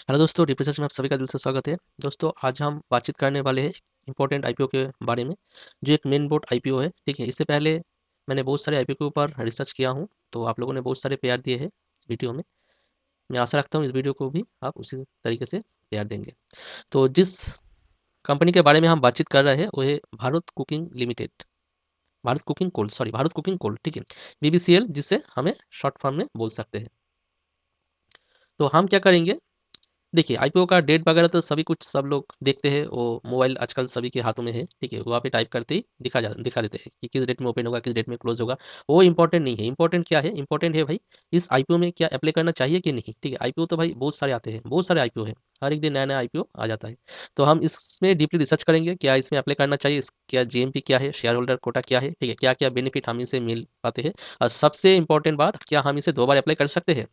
Hello दोस्तों, research में आप सभी का दिल से स्वागत है। दोस्तों, आज हम बातचीत करने वाले हैं इंपॉर्टेंट आईपीओ के बारे में, जो एक मेन बोर्ड आईपीओ है। ठीक है, इससे पहले मैंने बहुत सारे आईपीओ के ऊपर रिसर्च किया हूँ, तो आप लोगों ने बहुत सारे प्यार दिए हैं इस वीडियो में। मैं आशा रखता हूँ इस वीडियो को भी आप उसी तरीके से प्यार देंगे। तो जिस कंपनी के बारे में हम बातचीत कर रहे हैं वो है Bharat coking limited, Bharat coking coal. ठीक है, बीबीसीएल, जिससे हमें शॉर्ट फॉर्म में बोल सकते हैं। तो हम क्या करेंगे, देखिए आईपीओ का डेट वगैरह तो सभी कुछ सब लोग देखते हैं, वो मोबाइल आजकल सभी के हाथों में है। ठीक है, वहाँ पे टाइप करते ही दिखा देते हैं कि किस डेट में ओपन होगा, किस डेट में क्लोज होगा। वो इंपॉर्टेंट नहीं है। इंपॉर्टेंट क्या है? इंपॉर्टेंट है भाई, इस आईपीओ में क्या अप्लाई करना चाहिए कि नहीं। ठीक है, आईपीओ तो भाई बहुत सारे आते हैं, बहुत सारे आईपीओ है, हर एक दिन नया नया आईपीओ आ जाता है। तो हम इसमें डीपली रिसर्च करेंगे, क्या इसमें अप्लाई करना चाहिए, क्या जीएमपी क्या है, शेयर होल्डर कोटा क्या है, ठीक है, क्या क्या बेनिफिट हम इसे मिल पाते हैं, और सबसे इंपॉर्टेंट बात, क्या हम इसे 2 बार अप्लाई कर सकते हैं।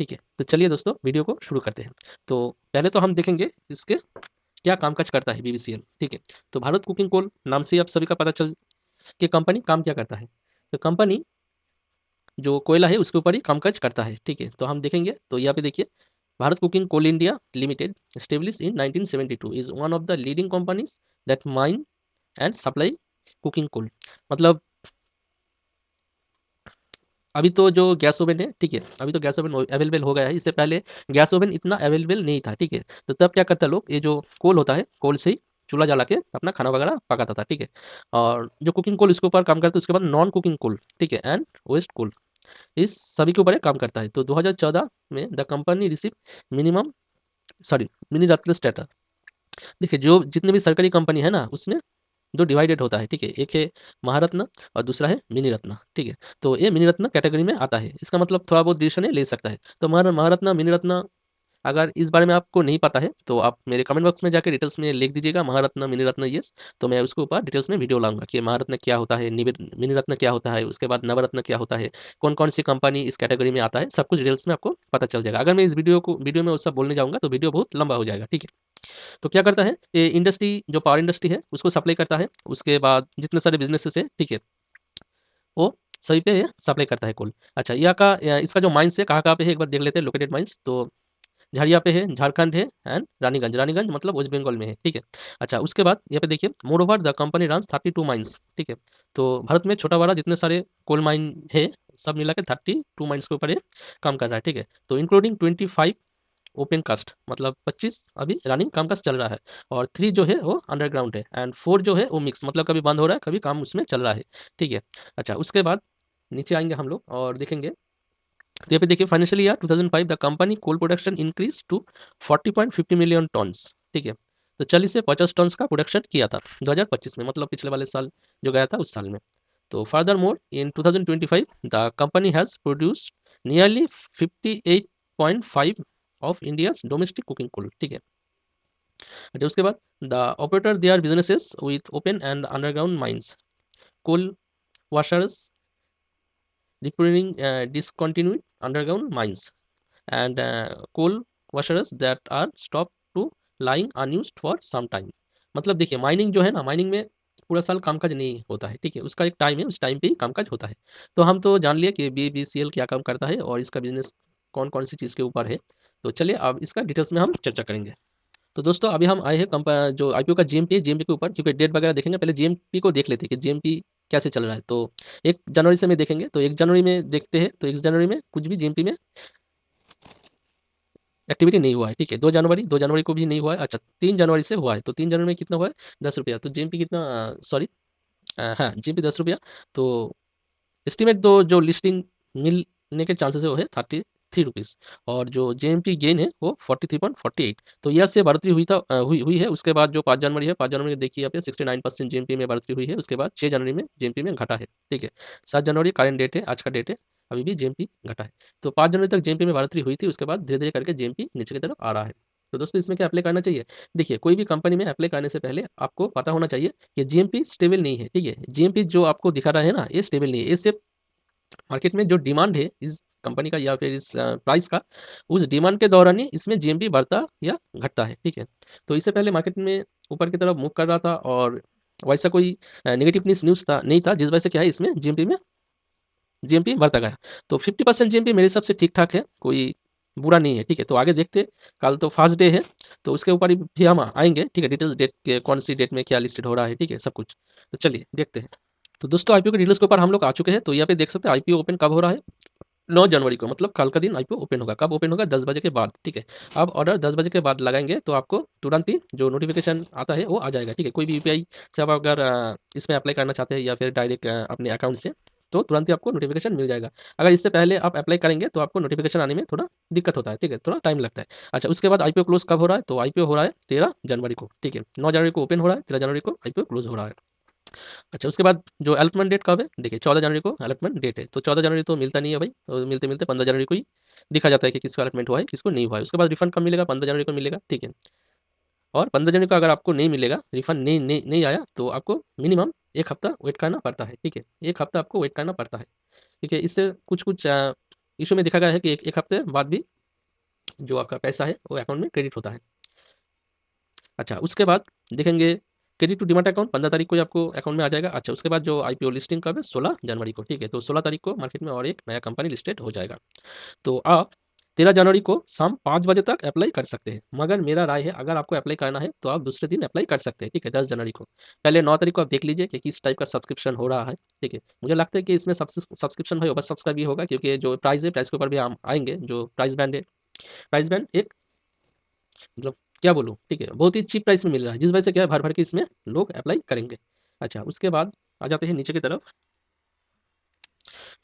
ठीक है, तो चलिए दोस्तों वीडियो को शुरू करते हैं। तो पहले तो हम देखेंगे इसके क्या कामकाज करता है बीबीसीएल। ठीक है, तो भारत कुकिंग कोल नाम से आप सभी का पता चल कि कंपनी काम क्या करता है। तो कंपनी जो कोयला है उसके ऊपर ही कामकाज करता है। ठीक है, तो हम देखेंगे, तो यहाँ पे देखिए, Bharat coking coal India limited established in 1972 is one of the leading companies that mine and supply coking coal. मतलब अभी तो जो गैस ओवन है, ठीक है, अभी तो गैस ओवन अवेलेबल हो गया है, इससे पहले गैस ओवन इतना अवेलेबल नहीं था। ठीक है, तो तब क्या करता लोग, ये जो कोल होता है, कोल से ही चूल्हा जला के अपना खाना वगैरह पकाता था। ठीक है, और जो कुकिंग कोल इसके ऊपर काम करता है, उसके बाद नॉन कुकिंग कोल, ठीक है, एंड वेस्ट कोल, इस सभी के ऊपर ये काम करता है। तो 2014 में the company receive minimum mini Ratna status. देखिए, जो जितने भी सरकारी कंपनी है ना, उसमें दो डिवाइडेड होता है। ठीक है, एक है महारत्न और दूसरा है मिनी रत्न। ठीक है, तो ये मिनी रत्न कैटेगरी में आता है, इसका मतलब थोड़ा बहुत डिसीजन ले सकता है। तो महारत्न मिनी रत्न, अगर इस बारे में आपको नहीं पता है तो आप मेरे कमेंट बॉक्स में जाकर डिटेल्स में लिख दीजिएगा महारत्न मिनी रत्न यस, तो मैं उसके ऊपर डिटेल्स में वीडियो लाऊंगा कि महारत्न क्या होता है, मिनी रत्न क्या होता है, उसके बाद नवरत्न क्या होता है, कौन कौन सी कंपनी इस कैटेगरी में आता है, सब कुछ डिटेल्स में आपको पता चल जाएगा। अगर मैं इस वीडियो में वो सब बोलने जाऊंगा तो वीडियो बहुत लंबा हो जाएगा। ठीक है, तो क्या करता है ये इंडस्ट्री, जो पावर इंडस्ट्री है उसको सप्लाई करता है, उसके बाद जितने सारे बिजनेसेस है, ठीक है, वो सभी पे ये सप्लाई करता है कोल। अच्छा, यहाँ का इसका जो माइंस है कहाँ पे है, एक बार देख लेते हैं लोकेटेड माइंस। तो झरिया पे है, झारखंड है, एंड रानीगंज, रानीगंज मतलब वेस्ट बंगाल में है। ठीक है, अच्छा, उसके बाद यहाँ पे देखिए, more over the company runs 32 mines. ठीक है, तो भारत में छोटा बड़ा जितने सारे कोल माइन है, सब मिला के 32 माइंस के ऊपर ये काम कर रहा है। ठीक है, तो इंक्लूडिंग 25 ओपन कास्ट, मतलब 25 अभी रनिंग कामकाज चल रहा है, और 3 जो है वो अंडरग्राउंड है, एंड 4 जो है वो मिक्स, मतलब कभी बंद हो रहा है, कभी काम उसमें चल रहा है। ठीक है, अच्छा, उसके बाद नीचे आएंगे हम लोग और देखेंगे, तो यहाँ पे देखिए, financial year 2005 the company coal production increase to 40.50 million tons. ठीक है, तो 40 से 50 टन का प्रोडक्शन किया था 2025 में, मतलब पिछले वाले साल जो गया था उस साल में। तो further more in 2025 the company has produced nearly 58.5 of India's domestic coking coal. ठीक है, अच्छा, उसके बाद the operator they are businesses with open and underground mines, coal washers, repairing discontinued underground mines, and coal washers that are stopped to lying unused for some time। मतलब देखिए, mining जो है ना, माइनिंग में पूरा साल कामकाज नहीं होता है। ठीक है, उसका एक टाइम है, उस टाइम पे ही कामकाज होता है। तो हम तो जान लिए कि बीबीसीएल क्या काम करता है और इसका बिजनेस कौन कौन सी चीज़ के ऊपर है। तो चलिए अब इसका डिटेल्स में हम चर्चा करेंगे। तो दोस्तों, अभी हम आए हैं जो आईपीओ का जीएमपी है, जीएमपी के ऊपर, क्योंकि डेट वगैरह देखेंगे, पहले जीएमपी को देख लेते हैं कि जीएमपी कैसे चल रहा है। तो 1 जनवरी से मैं देखेंगे, तो 1 जनवरी में देखते हैं, तो 1 जनवरी में कुछ भी जीएमपी में एक्टिविटी नहीं हुआ है। ठीक है, 2 जनवरी को भी नहीं हुआ है। अच्छा, 3 जनवरी से हुआ है, तो 3 जनवरी में कितना हुआ है, 10 रुपया। तो जीएमपी कितना, सॉरी, हाँ, जीएमपी 10 रुपया। तो एस्टिमेट दो जो लिस्टिंग मिलने के चांसेस है वो है 33 रुपीज़, और जो जेएमपी गेन है वो 43.48। तो यह से बढ़ोतरी हुई है। उसके बाद जो 5 जनवरी है, 5 जनवरी में देखिए यहाँ पे 69% जेएमपी में बढ़ोतरी हुई है। उसके बाद 6 जनवरी में जेएमपी में घटा है। ठीक है, 7 जनवरी करेंट डेट है, आज का डेट है, अभी भी जेएमपी घटा है। तो 5 जनवरी तक जेएमपी में बढ़ोतरी हुई थी, उसके बाद धीरे धीरे करके जेएमपी नीचे की तरफ आ रहा है। तो दोस्तों, इसमें क्या अप्लाई करना चाहिए? देखिए, कोई भी कंपनी में अप्लाई करने से पहले आपको पता होना चाहिए कि जीएमपी स्टेबल नहीं है। ठीक है, जीएमपी जो आपको दिखा रहा है ना, ये स्टेबल नहीं है, ये सिर्फ मार्केट में जो डिमांड है इस कंपनी का या फिर इस प्राइस का, उस डिमांड के दौरान ही इसमें जीएमपी बढ़ता या घटता है। ठीक है, तो इससे पहले मार्केट में ऊपर की तरफ मूव कर रहा था, और वैसा कोई नेगेटिव न्यूज़ था नहीं था, जिस वजह से क्या है, इसमें जीएमपी बढ़ता गया। तो 50% जीएमपी मेरे हिसाब से ठीक ठाक है, कोई बुरा नहीं है, ठीक है। तो आगे देखते हैं, कल तो फर्स्ट डे है, तो उसके ऊपर भी हम आएँगे, ठीक है। डिटेल्स डेट के कौन सी डेट में क्या लिस्टेड हो रहा है, ठीक है, सब कुछ। तो चलिए देखते हैं। तो दोस्तों आईपीओ के डिटेल्स के ऊपर हम लोग आ चुके हैं, तो यहाँ पे देख सकते हैं आईपीओ ओपन कब हो रहा है, 9 जनवरी को, मतलब कल का दिन आईपीओ ओपन होगा। कब ओपन होगा? 10 बजे के बाद, ठीक है। अब ऑर्डर 10 बजे के बाद लगाएँगे तो आपको तुरंत ही जो नोटिफ़िकेशन आता है वो आ जाएगा, ठीक है। कोई भी यूपीआई से आप अगर इसमें अप्लाई करना चाहते हैं या फिर डायरेक्ट अपने अकाउंट से, तो तुरंत ही आपको नोटिफ़िकेशन मिल जाएगा। अगर इससे पहले आप अप्लाई करेंगे तो आपको नोटिफ़िकेशन आने में थोड़ा दिक्कत होता है, ठीक है, थोड़ा टाइम लगता है। अच्छा, उसके बाद आईपीओ क्लोज़ कब हो रहा है? तो आईपीओ हो रहा है 13 जनवरी को, ठीक है। 9 जनवरी को ओपन हो रहा है, 13 जनवरी को आईपीओ क्लोज़ हो रहा है। अच्छा, उसके बाद जो अलॉटमेंट डेट कब है? देखिए 14 जनवरी को अलॉटमेंट डेट है, तो 14 जनवरी तो मिलता नहीं है भाई, तो मिलते-मिलते 15 जनवरी को ही दिखा जाता है कि किसका अलॉटमेंट हुआ है, किसको नहीं हुआ है। उसके बाद रिफंड कब मिलेगा? 15 जनवरी को मिलेगा, ठीक है। और 15 जनवरी को अगर आपको नहीं मिलेगा, रिफंड नहीं आया, तो आपको मिनिमम 1 हफ्ता वेट करना पड़ता है, ठीक है। 1 हफ्ता आपको वेट करना पड़ता है, ठीक है। इससे कुछ-कुछ इश्यू में देखा गया है कि 1 हफ्ते बाद भी जो आपका पैसा है, वो अकाउंट में क्रेडिट होता है। अच्छा, उसके बाद देखेंगे क्रेडिट टू डीमैट अकाउंट 15 तारीख को ही आपको अकाउंट में आ जाएगा। अच्छा, उसके बाद जो आईपीओ लिस्टिंग कब है? 16 जनवरी को, ठीक है। तो 16 तारीख को मार्केट में और एक नया कंपनी लिस्टेड हो जाएगा। तो आप 13 जनवरी को शाम 5 बजे तक अप्लाई कर सकते हैं। मगर मेरा राय है, अगर आपको अप्लाई करना है तो आप दूसरे दिन अप्लाई कर सकते हैं, ठीक है, 10 जनवरी को। पहले 9 तारीख को आप देख लीजिए कि किस टाइप का सब्सक्रिप्शन हो रहा है, ठीक है। मुझे लगता है कि इसमें सब्सक्रिप्शन भाई ओवर सब्सक्राइब ही होगा, क्योंकि जो प्राइस है, प्राइस के ऊपर भी हम आएँगे। जो प्राइस बैंड है, प्राइस बैंड एक मतलब क्या बोलूँ, ठीक है, बहुत ही चीप प्राइस में मिल रहा है, जिस वजह से क्या है, भर-भर के इसमें लोग अप्लाई करेंगे। अच्छा, उसके बाद आ जाते हैं नीचे की तरफ।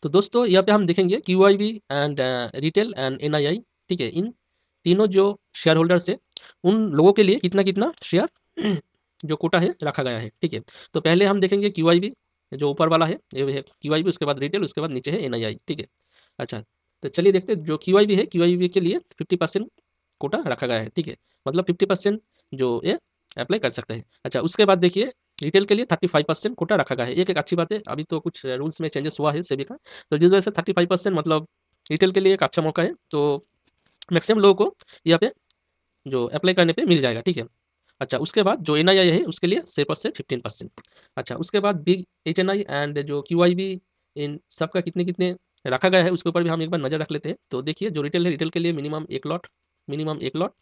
तो दोस्तों यहाँ पे हम देखेंगे QIB and retail and NII, ठीक है। इन तीनों जो शेयर होल्डर्स है, उन लोगों के लिए कितना-कितना शेयर जो कोटा है रखा गया है, ठीक है। तो पहले हम देखेंगे क्यूआईबी, जो ऊपर वाला है, ये है क्यूआईबी, उसके बाद रिटेल, उसके बाद नीचे है एनआईआई, ठीक है। अच्छा, तो चलिए देखते हैं जो क्यूआईबी है, क्यूआईबी के लिए 50% कोटा रखा गया है, ठीक है। मतलब 50% जो ये अप्लाई कर सकते हैं। अच्छा, उसके बाद देखिए रिटेल के लिए 35% कोटा रखा गया है। एक अच्छी बात है, अभी तो कुछ रूल्स में चेंजेस हुआ है सेबी का, तो जिस वजह से 35% मतलब रिटेल के लिए एक अच्छा मौका है, तो मैक्सिमम लोगों को यहाँ पे जो अप्लाई करने पे मिल जाएगा, ठीक है। अच्छा, उसके बाद जो एनआईआई है उसके लिए 6% 15%। अच्छा, उसके बाद बिग एचएनआई एंड जो क्यूआईबी, इन सबका कितने-कितने रखा गया है उसके ऊपर भी हम एक बार नज़र रख लेते हैं। तो देखिए जो रिटेल है, रिटेल के लिए मिनिमम 1 लॉट,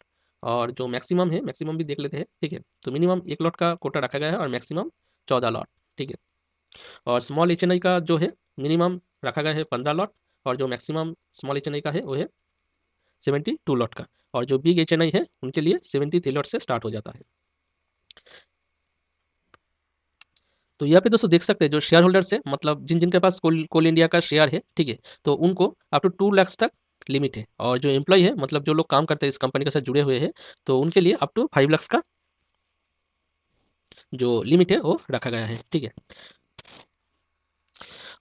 और जो मैक्सिमम है, मैक्सिमम भी देख लेते हैं, ठीक है। तो मिनिमम 1 लॉट का कोटा रखा गया है और मैक्सिमम 14 लॉट, ठीक है। और स्मॉल एचएनआई का जो है मिनिमम रखा गया है 15 लॉट, और जो मैक्सिमम स्मॉल एचएनआई का है वो है 72 लॉट का, और जो बिग एचएनआई है उनके लिए 73 लॉट से स्टार्ट हो जाता है। तो यहाँ पे दोस्तों देख सकते हैं जो शेयर होल्डर्स है, मतलब जिन जिनके पास कोल इंडिया का शेयर है, ठीक है, तो उनको अप टू 2 लाख तक लिमिट है, और जो एम्प्लॉय है, मतलब जो लोग काम करते हैं इस कंपनी के साथ जुड़े हुए हैं, तो उनके लिए अप टू 5 लाख का जो लिमिट है वो रखा गया है, ठीक है।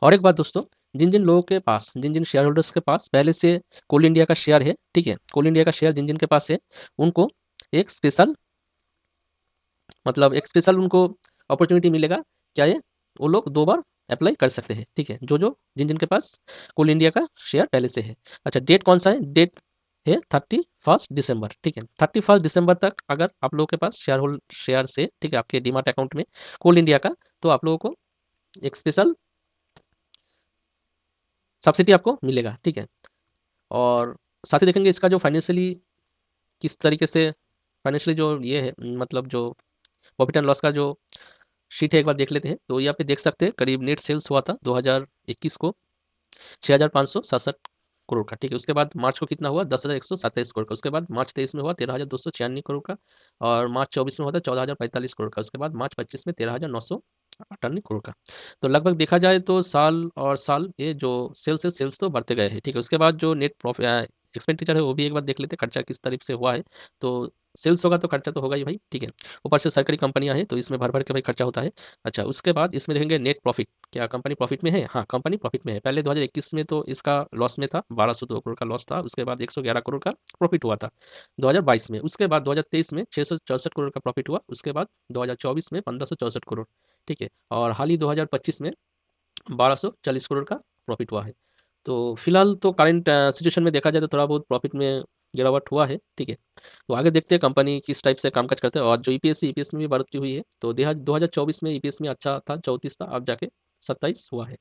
और एक बात दोस्तों, जिन जिन लोगों के पास, जिन जिन शेयर होल्डर्स के पास पहले से कोल इंडिया का शेयर है, ठीक है, कोल इंडिया का शेयर जिन जिन के पास है, उनको एक स्पेशल, मतलब एक स्पेशल उनको अपॉर्चुनिटी मिलेगा। क्या ये? वो लोग 2 बार अप्लाई कर सकते हैं, ठीक है। जिन-जिन के पास कोल इंडिया का शेयर पहले से है। अच्छा, डेट कौन-सा है? डेट है 31 दिसंबर, ठीक है। 31 दिसंबर तक अगर आप लोगों के पास शेयर्स है, ठीक है, आपके डीमैट अकाउंट में कोल इंडिया का, तो आप लोगों को एक स्पेशल सब्सिडी आपको मिलेगा, ठीक है। और साथ ही देखेंगे इसका जो फाइनेंशियली किस तरीके से फाइनेंशियली जो ये है, मतलब जो प्रॉफिट एंड लॉस का जो शीट है, एक बार देख लेते हैं। तो यहाँ पे देख सकते हैं करीब नेट सेल्स हुआ था 2021 को 6,567 करोड़ का, ठीक है। उसके बाद मार्च को कितना हुआ? 10,127 करोड़ का। उसके बाद मार्च 23 में हुआ 13,296 करोड़ का, और मार्च 24 में हुआ था 14,045 करोड़ का। उसके बाद मार्च 25 में 13,998 करोड़ का। तो लगभग देखा जाए तो साल और साल ये जो सेल्स है, सेल्स तो बढ़ते गए हैं, ठीक है। उसके बाद जो नेट एक्सपेंडिचर है वो भी एक बार देख लेते हैं, खर्चा किस तरीके से हुआ है। तो सेल्स होगा तो खर्चा तो होगा ही भाई, ठीक है। ऊपर से सरकारी कंपनियां हैं तो इसमें भर भर के भाई खर्चा होता है। अच्छा, उसके बाद इसमें देखेंगे नेट प्रॉफिट, क्या कंपनी प्रॉफिट में है? हाँ, कंपनी प्रॉफिट में है। पहले 2021 में तो इसका लॉस में था, 1202 करोड़ का लॉस था। उसके बाद 111 करोड़ का प्रॉफिट हुआ था 2022 में। उसके बाद 2023 में 664 करोड़ का प्रॉफिट हुआ। उसके बाद 2024 में 1564 करोड़, ठीक है। और हाल ही 2025 में 1240 करोड़ का प्रॉफिट हुआ है। तो फिलहाल तो करंट सिचुएशन में देखा जाए तो थोड़ा बहुत प्रॉफिट में गिरावट हुआ है, ठीक है। तो आगे देखते हैं कंपनी किस टाइप से कामकाज करते हैं, और जो ईपीएस में भी बढ़ोतरी हुई है। तो 2024 में ईपीएस में अच्छा था, 34 था, अब जाके 27 हुआ है।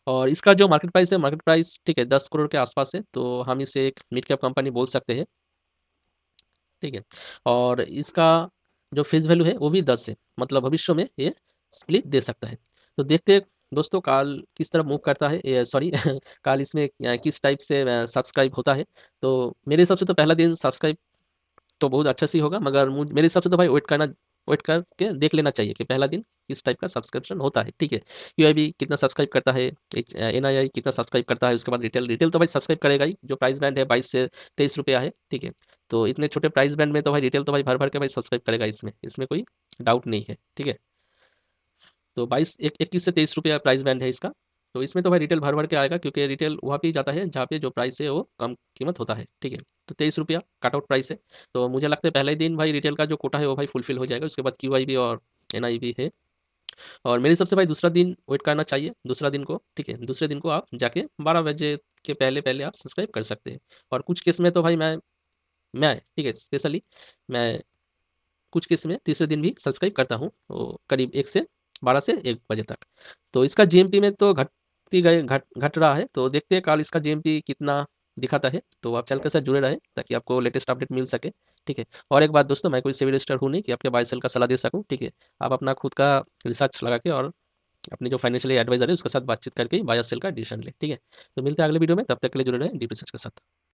और इसका जो मार्केट प्राइस ठीक है 10 करोड़ के आसपास है, तो हम इसे एक मिड कैप कंपनी बोल सकते हैं, ठीक है। और इसका जो फेस वैल्यू है वो भी 10 है, मतलब भविष्य में ये स्प्लिट दे सकता है। तो देखते हैं दोस्तों काल किस तरफ मूव करता है, ये सॉरी काल इसमें किस टाइप से सब्सक्राइब होता है। तो मेरे हिसाब से तो पहला दिन सब्सक्राइब तो बहुत अच्छा से ही होगा, मगर मेरे हिसाब से तो भाई वेट करके देख लेना चाहिए कि पहला दिन किस टाइप का सब्सक्रिप्शन होता है, ठीक है। यूआईबी कितना सब्सक्राइब करता है, एनआईआई कितना सब्सक्राइब करता है, उसके बाद रिटेल रिटेल तो भाई सब्सक्राइब करेगा ही, जो प्राइस बैंड है 22 से 23 रुपया है, ठीक है। तो इतने छोटे प्राइस बैंड में तो भाई रिटेल तो भाई भर भर के भाई सब्सक्राइब करेगा, इसमें इसमें कोई डाउट नहीं है, ठीक है। तो 21 से 23 रुपया प्राइस बैंड है इसका। तो इसमें तो भाई रिटेल भर भर के आएगा, क्योंकि रिटेल वहाँ पे ही जाता है जहाँ पे जो प्राइस है वो कम कीमत होता है, ठीक है। तो 23 रुपया कट आउट प्राइस है। तो मुझे लगता है पहले ही दिन भाई रिटेल का जो कोटा है वो भाई फुलफिल हो जाएगा, उसके बाद क्यूआईबी और एनआईबी है। और मेरे हिसाब से भाई दूसरा दिन वेट करना चाहिए, दूसरा दिन को, ठीक है। दूसरे दिन को आप जाके 12 बजे के पहले पहले आप सब्सक्राइब कर सकते हैं। और कुछ केस में तो भाई मैं ठीक है स्पेशली मैं कुछ केस में तीसरे दिन भी सब्सक्राइब करता हूँ, वो करीब 1 से 12 से 1 बजे तक। तो इसका जीएमपी में तो घट रहा है, तो देखते हैं कल इसका जीएमपी कितना दिखाता है। तो आप चैनल के साथ जुड़े रहें ताकि आपको लेटेस्ट अपडेट मिल सके, ठीक है। और एक बात दोस्तों, मैं कोई सेबी रजिस्टर हूँ नहीं कि आपके बाय सेल का सलाह दे सकूँ, ठीक है। आप अपना खुद का रिसर्च लगा के और अपने जो फाइनेंशियल एडवाइजर है उसके साथ बातचीत करके बाय सेल का डिसीजन लें, ठीक है। तो मिलते हैं अगले वीडियो में, तब तक के लिए जुड़े रहें डीप रिसर्च के साथ।